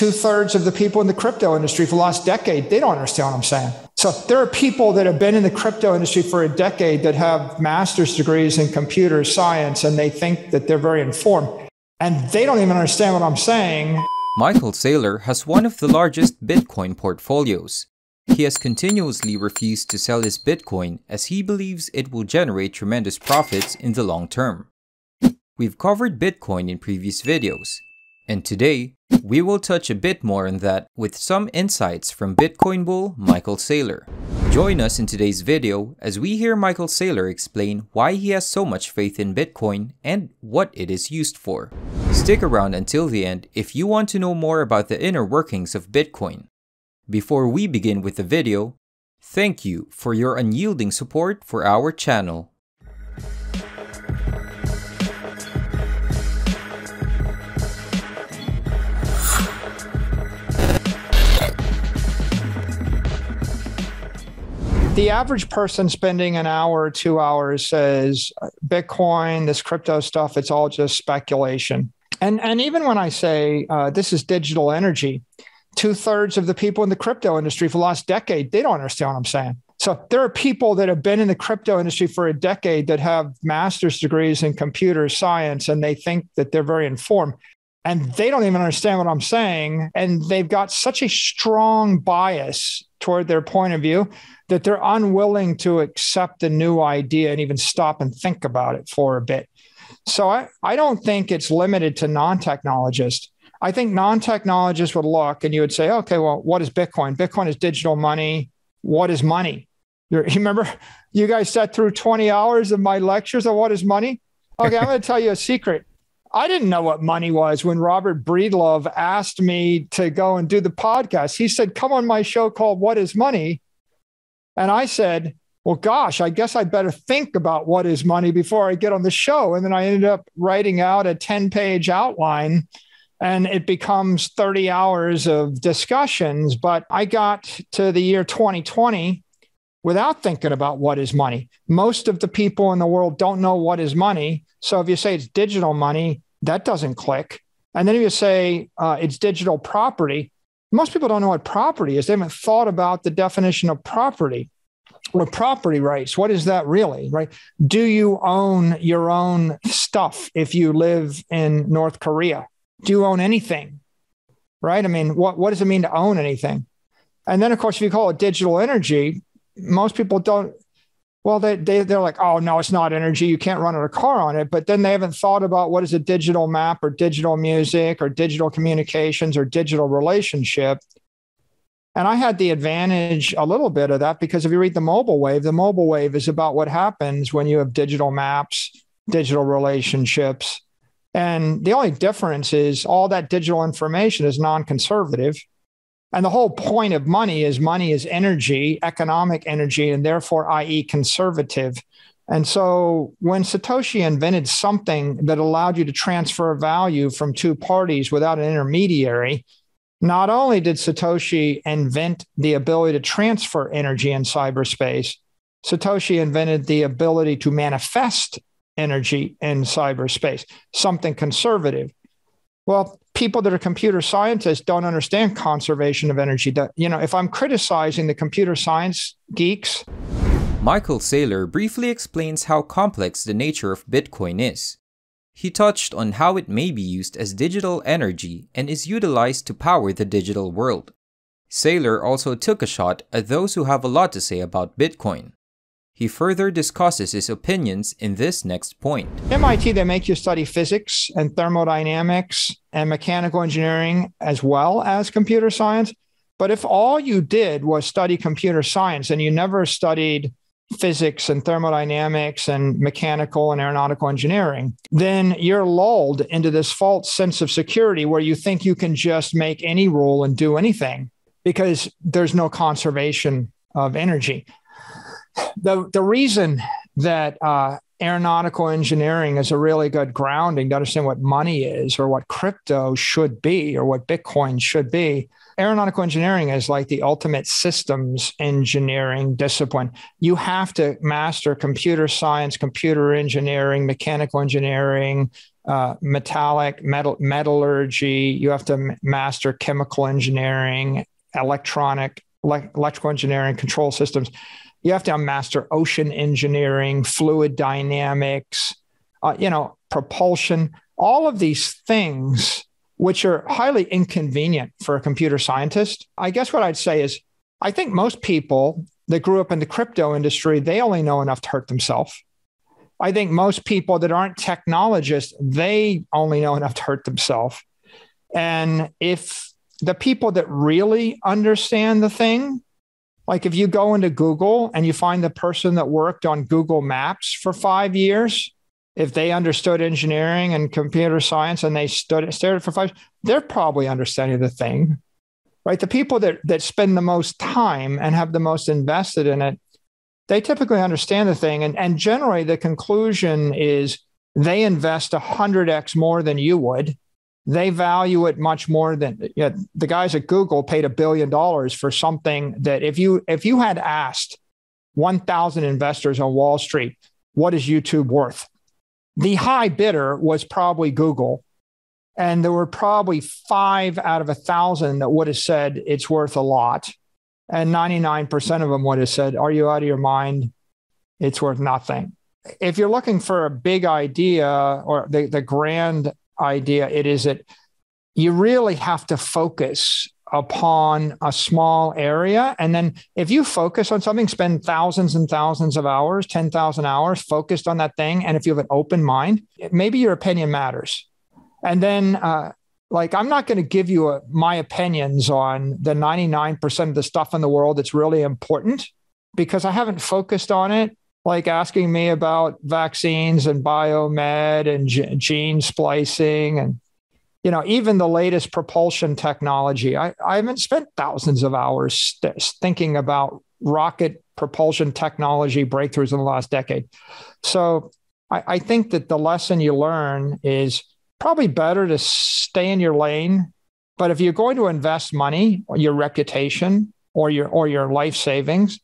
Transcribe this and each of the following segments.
2/3 of the people in the crypto industry for the last decade, they don't understand what I'm saying. So there are people that have been in the crypto industry for a decade that have master's degrees in computer science, and they think that they're very informed, and they don't even understand what I'm saying. Michael Saylor has one of the largest Bitcoin portfolios. He has continuously refused to sell his Bitcoin as he believes it will generate tremendous profits in the long term. We've covered Bitcoin in previous videos, and today we will touch a bit more on that with some insights from Bitcoin bull Michael Saylor. Join us in today's video as we hear Michael Saylor explain why he has so much faith in Bitcoin and what it is used for. Stick around until the end if you want to know more about the inner workings of Bitcoin. Before we begin with the video, thank you for your unyielding support for our channel. The average person spending an hour or 2 hours says, Bitcoin, this crypto stuff, it's all just speculation. And even when I say this is digital energy, 2/3 of the people in the crypto industry for the last decade, they don't understand what I'm saying. So there are people that have been in the crypto industry for a decade that have master's degrees in computer science, and they think that they're very informed, and they don't even understand what I'm saying. And they've got such a strong bias toward their point of view that they're unwilling to accept a new idea and even stop and think about it for a bit. So I don't think it's limited to non-technologists. I think non-technologists would look and you would say, okay, well, what is Bitcoin? Bitcoin is digital money. What is money? You remember you guys sat through 20 hours of my lectures on what is money? Okay, I'm going to tell you a secret. I didn't know what money was when Robert Breedlove asked me to go and do the podcast. He said, come on my show called What is Money? And I said, well, gosh, I guess I better think about what is money before I get on the show. And then I ended up writing out a 10-page outline, and it becomes 30 hours of discussions. But I got to the year 2020 without thinking about what is money. Most of the people in the world don't know what is money. So if you say it's digital money, that doesn't click. And then if you say it's digital property, most people don't know what property is. They haven't thought about the definition of property or property rights. What is that really, right? Do you own your own stuff if you live in North Korea? Do you own anything, right? I mean, what does it mean to own anything? And then, of course, if you call it digital energy, most people don't. Well, they're like, oh, no, it's not energy. You can't run a car on it. But then they haven't thought about what is a digital map or digital music or digital communications or digital relationship. And I had the advantage a little bit of that because if you read the mobile wave is about what happens when you have digital maps, digital relationships. And the only difference is all that digital information is non-conservative. And the whole point of money is energy, economic energy, and therefore, i.e. conservative. And so when Satoshi invented something that allowed you to transfer value from two parties without an intermediary, not only did Satoshi invent the ability to transfer energy in cyberspace, Satoshi invented the ability to manifest energy in cyberspace, something conservative. Well, people that are computer scientists don't understand conservation of energy. If I'm criticizing the computer science geeks. Michael Saylor briefly explains how complex the nature of Bitcoin is. He touched on how it may be used as digital energy and is utilized to power the digital world. Saylor also took a shot at those who have a lot to say about Bitcoin. He further discusses his opinions in this next point. MIT, they make you study physics and thermodynamics and mechanical engineering as well as computer science. But if all you did was study computer science and you never studied physics and thermodynamics and mechanical and aeronautical engineering, then you're lulled into this false sense of security where you think you can just make any rule and do anything because there's no conservation of energy. The reason that aeronautical engineering is a really good grounding to understand what money is or what crypto should be or what Bitcoin should be, aeronautical engineering is like the ultimate systems engineering discipline. You have to master computer science, computer engineering, mechanical engineering, metallurgy. You have to master chemical engineering, electrical engineering, control systems. You have to master ocean engineering, fluid dynamics, propulsion, all of these things, which are highly inconvenient for a computer scientist. I guess what I'd say is, I think most people that grew up in the crypto industry, they only know enough to hurt themselves. I think most people that aren't technologists, they only know enough to hurt themselves. And if the people that really understand the thing, like if you go into Google and you find the person that worked on Google Maps for 5 years, if they understood engineering and computer science and they stared it for 5 years, they're probably understanding the thing, right? The people that spend the most time and have the most invested in it, they typically understand the thing. And generally the conclusion is they invest 100x more than you would. They value it much more than the guys at Google paid $1 billion for something that if you had asked 1,000 investors on Wall Street, what is YouTube worth? The high bidder was probably Google. And there were probably 5 out of 1,000 that would have said it's worth a lot. And 99% of them would have said, are you out of your mind? It's worth nothing. If you're looking for a big idea or the grand idea, it is that you really have to focus upon a small area. And then if you focus on something, spend thousands and thousands of hours, 10,000 hours focused on that thing. And if you have an open mind, maybe your opinion matters. And then I'm not going to give you my opinions on the 99% of the stuff in the world that's really important because I haven't focused on it. Like asking me about vaccines and biomed and gene splicing and, even the latest propulsion technology. I haven't spent thousands of hours thinking about rocket propulsion technology breakthroughs in the last decade. So I think that the lesson you learn is probably better to stay in your lane. But if you're going to invest money, or your reputation or your life savings,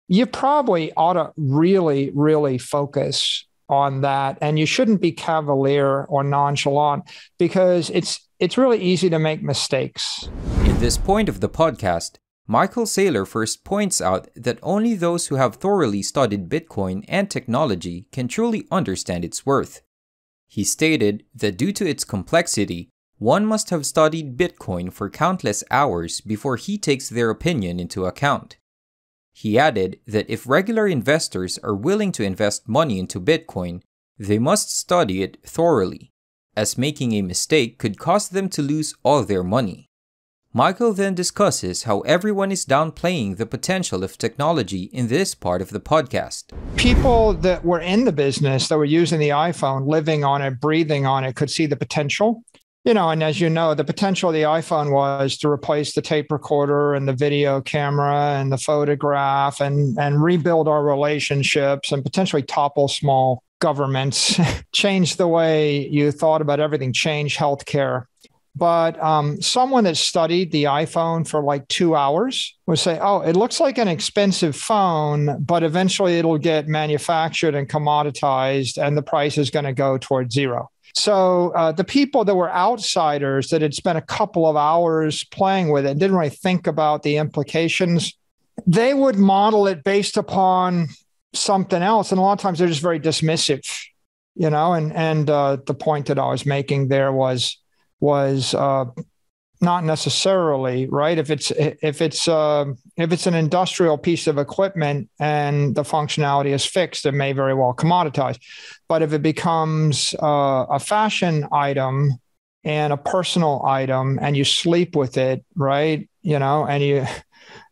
you probably ought to really, really focus on that. And you shouldn't be cavalier or nonchalant because it's really easy to make mistakes. In this point of the podcast, Michael Saylor first points out that only those who have thoroughly studied Bitcoin and technology can truly understand its worth. He stated that due to its complexity, one must have studied Bitcoin for countless hours before he takes their opinion into account. He added that if regular investors are willing to invest money into Bitcoin, they must study it thoroughly, as making a mistake could cause them to lose all their money. Michael then discusses how everyone is downplaying the potential of technology in this part of the podcast. People that were in the business, that were using the iPhone, living on it, breathing on it, could see the potential. And as you know, the potential of the iPhone was to replace the tape recorder and the video camera and the photograph and rebuild our relationships and potentially topple small governments, change the way you thought about everything, change healthcare. But someone that studied the iPhone for like 2 hours would say, oh, it looks like an expensive phone, but eventually it'll get manufactured and commoditized and the price is going to go towards zero. So the people that were outsiders that had spent a couple of hours playing with it and didn't really think about the implications, they would model it based upon something else. And a lot of times they're just very dismissive, and the point that I was making there was not necessarily right. If it's an industrial piece of equipment and the functionality is fixed, it may very well commoditize. But if it becomes a fashion item and a personal item, and you sleep with it, right? And you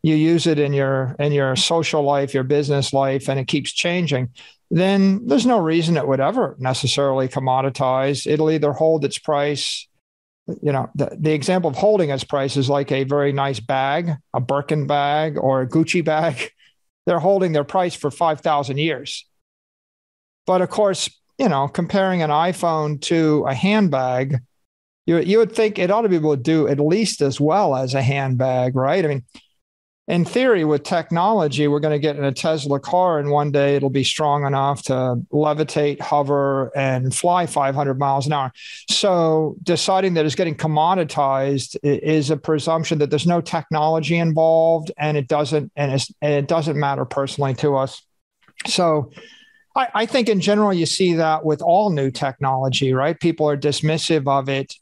use it in your social life, your business life, and it keeps changing, then there's no reason it would ever necessarily commoditize. It'll either hold its price. The example of holding its price is like a very nice bag, a Birkin bag or a Gucci bag. They're holding their price for 5,000 years. But of course, comparing an iPhone to a handbag, you would think it ought to be able to do at least as well as a handbag, right? I mean, in theory, with technology, we're going to get in a Tesla car and one day it'll be strong enough to levitate, hover, and fly 500 miles an hour. So deciding that it's getting commoditized is a presumption that there's no technology involved, and it doesn't matter personally to us. So I think in general, you see that with all new technology, right? People are dismissive of it.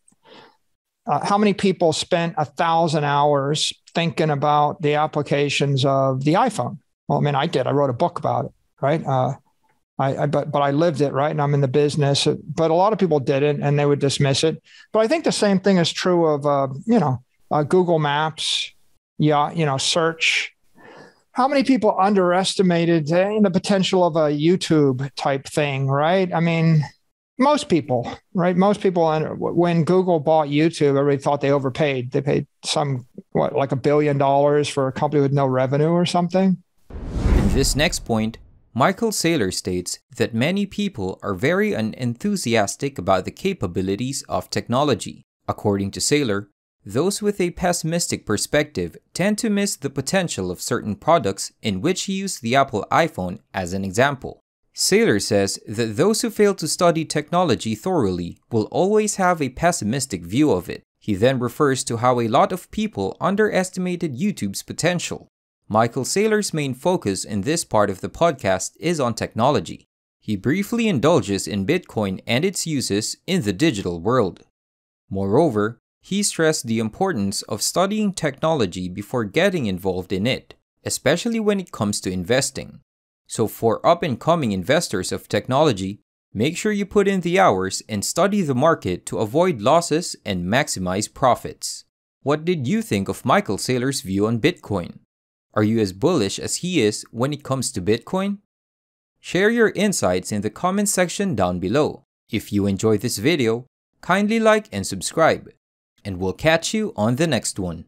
How many people spent 1,000 hours thinking about the applications of the iPhone? Well, I mean, I did. I wrote a book about it, right? But I lived it, right? And I'm in the business. But a lot of people didn't, and they would dismiss it. But I think the same thing is true of, Google Maps, search. How many people underestimated the potential of a YouTube type thing, right? I mean, most people, right? Most people, when Google bought YouTube, everybody thought they overpaid. They paid like $1 billion for a company with no revenue or something. In this next point, Michael Saylor states that many people are very unenthusiastic about the capabilities of technology. According to Saylor, those with a pessimistic perspective tend to miss the potential of certain products, in which he used the Apple iPhone as an example. Saylor says that those who fail to study technology thoroughly will always have a pessimistic view of it. He then refers to how a lot of people underestimated YouTube's potential. Michael Saylor's main focus in this part of the podcast is on technology. He briefly indulges in Bitcoin and its uses in the digital world. Moreover, he stressed the importance of studying technology before getting involved in it, especially when it comes to investing. So for up-and-coming investors of technology, make sure you put in the hours and study the market to avoid losses and maximize profits. What did you think of Michael Saylor's view on Bitcoin? Are you as bullish as he is when it comes to Bitcoin? Share your insights in the comment section down below. If you enjoyed this video, kindly like and subscribe. And we'll catch you on the next one.